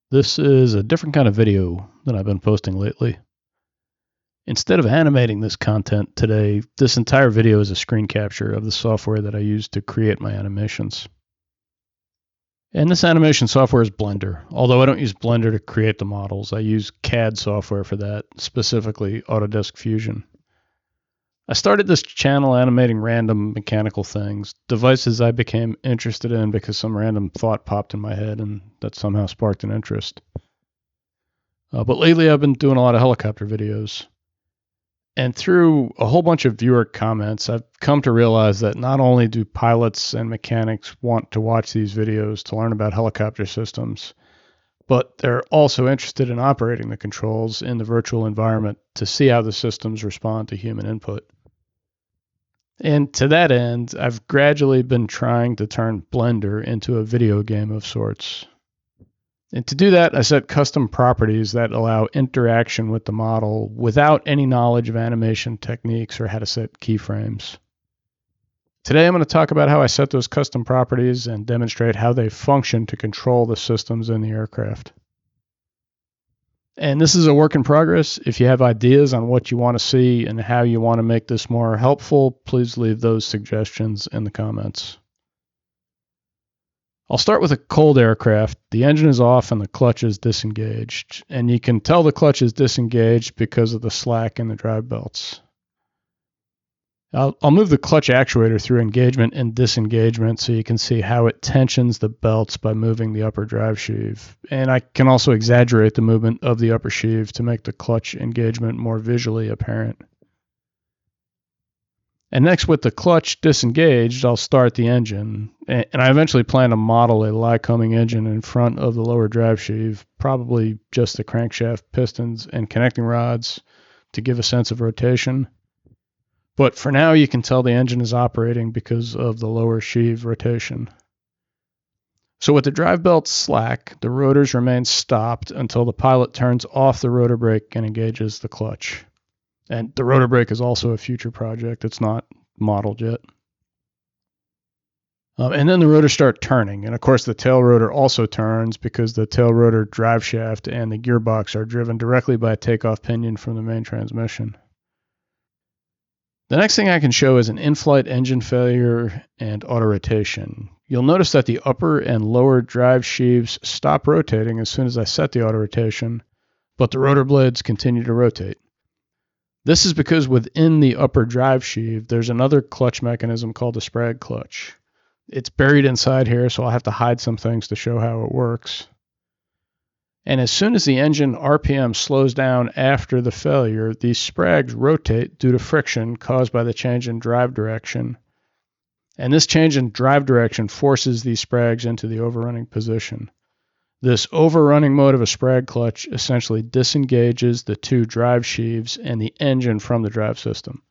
This is a different kind of video than I've been posting lately. Instead of animating this content today, this entire video is a screen capture of the software that I use to create my animations. And this animation software is Blender. Although I don't use Blender to create the models, I use CAD software for that, specifically Autodesk Fusion. I started this channel animating random mechanical things, devices I became interested in because some random thought popped in my head and that somehow sparked an interest. But lately I've been doing a lot of helicopter videos. And through a whole bunch of viewer comments, I've come to realize that not only do pilots and mechanics want to watch these videos to learn about helicopter systems, but they're also interested in operating the controls in the virtual environment to see how the systems respond to human input. And to that end, I've gradually been trying to turn Blender into a video game of sorts. And to do that, I set custom properties that allow interaction with the model without any knowledge of animation techniques or how to set keyframes. Today, I'm going to talk about how I set those custom properties and demonstrate how they function to control the systems in the aircraft. And this is a work in progress. If you have ideas on what you want to see and how you want to make this more helpful, please leave those suggestions in the comments. I'll start with a cold aircraft. The engine is off and the clutch is disengaged. And you can tell the clutch is disengaged because of the slack in the drive belts. I'll move the clutch actuator through engagement and disengagement so you can see how it tensions the belts by moving the upper drive sheave. And I can also exaggerate the movement of the upper sheave to make the clutch engagement more visually apparent. And next, with the clutch disengaged, I'll start the engine. And I eventually plan to model a Lycoming engine in front of the lower drive sheave, probably just the crankshaft, pistons, and connecting rods to give a sense of rotation. But for now, you can tell the engine is operating because of the lower sheave rotation. So with the drive belts slack, the rotors remain stopped until the pilot turns off the rotor brake and engages the clutch. And the rotor brake is also a future project. It's not modeled yet. And then the rotors start turning. And of course, the tail rotor also turns because the tail rotor drive shaft and the gearbox are driven directly by a takeoff pinion from the main transmission. The next thing I can show is an in-flight engine failure and auto-rotation. You'll notice that the upper and lower drive sheaves stop rotating as soon as I set the auto-rotation, but the rotor blades continue to rotate. This is because within the upper drive sheave, there's another clutch mechanism called the Sprague clutch. It's buried inside here, so I'll have to hide some things to show how it works. And as soon as the engine RPM slows down after the failure, these sprags rotate due to friction caused by the change in drive direction. And this change in drive direction forces these sprags into the overrunning position. This overrunning mode of a Sprague clutch essentially disengages the two drive sheaves and the engine from the drive system.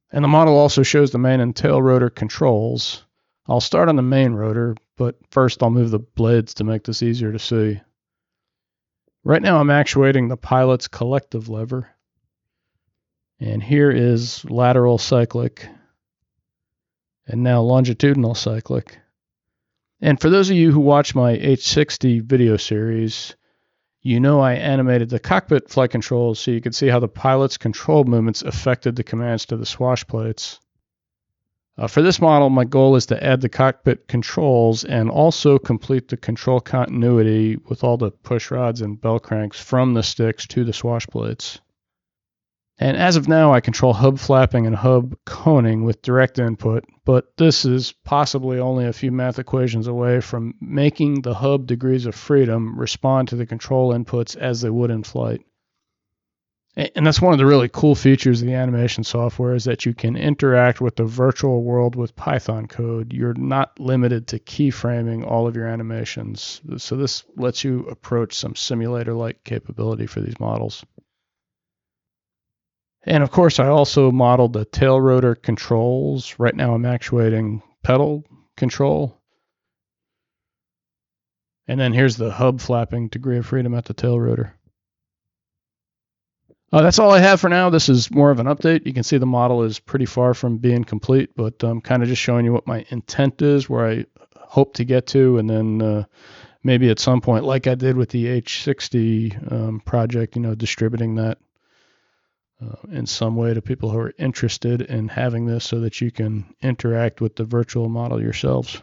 And the model also shows the main and tail rotor controls. I'll start on the main rotor, but first I'll move the blades to make this easier to see. Right now I'm actuating the pilot's collective lever. And here is lateral cyclic. And now longitudinal cyclic. And for those of you who watch my H60 video series, you know I animated the cockpit flight controls so you could see how the pilot's control movements affected the commands to the swash plates. For this model, my goal is to add the cockpit controls and also complete the control continuity with all the push rods and bell cranks from the sticks to the swash plates. And as of now, I control hub flapping and hub coning with direct input, but this is possibly only a few math equations away from making the hub degrees of freedom respond to the control inputs as they would in flight. And that's one of the really cool features of the animation software is that you can interact with the virtual world with Python code. You're not limited to keyframing all of your animations. So this lets you approach some simulator-like capability for these models. And of course, I also modeled the tail rotor controls. Right now I'm actuating pedal control. And then here's the hub flapping degree of freedom at the tail rotor. That's all I have for now. This is more of an update. You can see the model is pretty far from being complete, but I'm kind of just showing you what my intent is, where I hope to get to, and then maybe at some point, like I did with the H60 project, distributing that in some way to people who are interested in having this so that you can interact with the virtual model yourselves.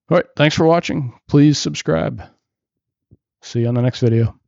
All right, thanks for watching. Please subscribe. See you on the next video.